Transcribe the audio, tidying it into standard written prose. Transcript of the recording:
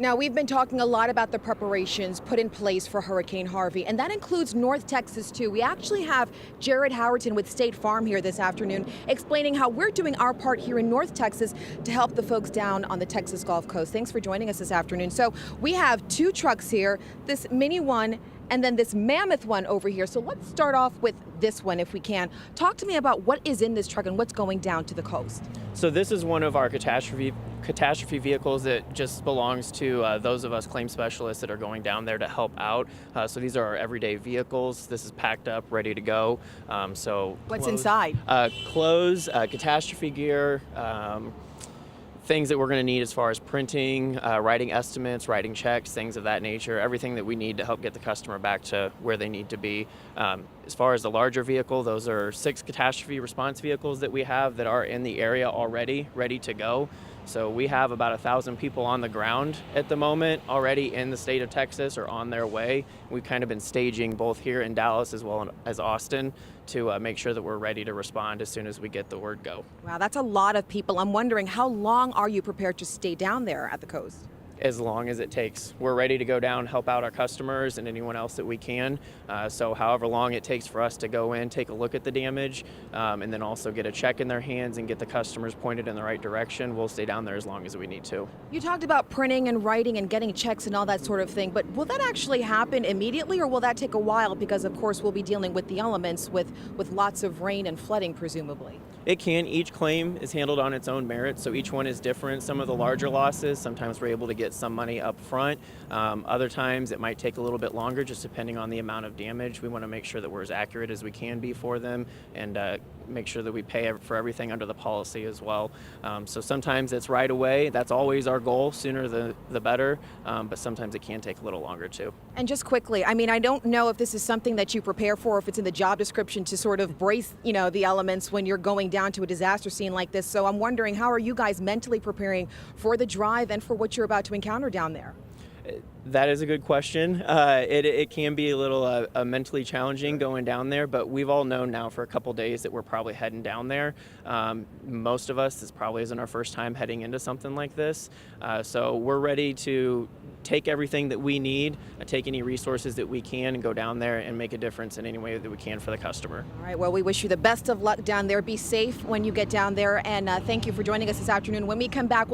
Now, we've been talking a lot about the preparations put in place for Hurricane Harvey, and that includes North Texas, too. We actually have Jared Howerton with State Farm here this afternoon explaining how we're doing our part here in North Texas to help the folks down on the Texas Gulf Coast. Thanks for joining us this afternoon. So we have two trucks here, this mini one and then this mammoth one over here. So let's start off with this one if we can. Talk to me about what is in this truck and what's going down to the coast. So this is one of our catastrophe vehicles that just belongs to those of us claim specialists that are going down there to help out. So these are our everyday vehicles. This is packed up, ready to go. So what's inside? Clothes, catastrophe gear, things that we're going to need as far as printing, writing estimates, writing checks, things of that nature, everything that we need to help get the customer back to where they need to be. As far as the larger vehicle, those are 6 catastrophe response vehicles that we have that are in the area already, ready to go. So we have about 1,000 people on the ground at the moment already in the state of Texas or on their way. We've kind of been staging both here in Dallas as well as Austin to make sure that we're ready to respond as soon as we get the word go. Wow, that's a lot of people. I'm wondering, how long are you prepared to stay down there at the coast? As long as it takes. We're ready to go down, help out our customers and anyone else that we can. So however long it takes for us to go in, take a look at the damage, and then also get a check in their hands and get the customers pointed in the right direction, we'll stay down there as long as we need to. You talked about printing and writing and getting checks and all that sort of thing, but will that actually happen immediately or will that take a while? Because of course we'll be dealing with the elements with lots of rain and flooding presumably. It can. Each claim is handled on its own merit, so each one is different. Some of the larger losses, sometimes we're able to get some money up front. Other times it might take a little bit longer, just depending on the amount of damage. We want to make sure that we're as accurate as we can be for them and make sure that we pay for everything under the policy as well. So sometimes it's right away. That's always our goal, sooner the better, but sometimes it can take a little longer too. And just quickly, I mean, I don't know if this is something that you prepare for, if it's in the job description to sort of brace, the elements when you're going down to a disaster scene like this. So I'm wondering, how are you guys mentally preparing for the drive and for what you're about to encounter down there? That is a good question. It can be a little mentally challenging going down there, but we've all known now for a couple days that we're probably heading down there. Most of us, this probably isn't our first time heading into something like this. So we're ready to take everything that we need, take any resources that we can and go down there and make a difference in any way that we can for the customer. All right, well, we wish you the best of luck down there. Be safe when you get down there, and thank you for joining us this afternoon. When we come back, we'll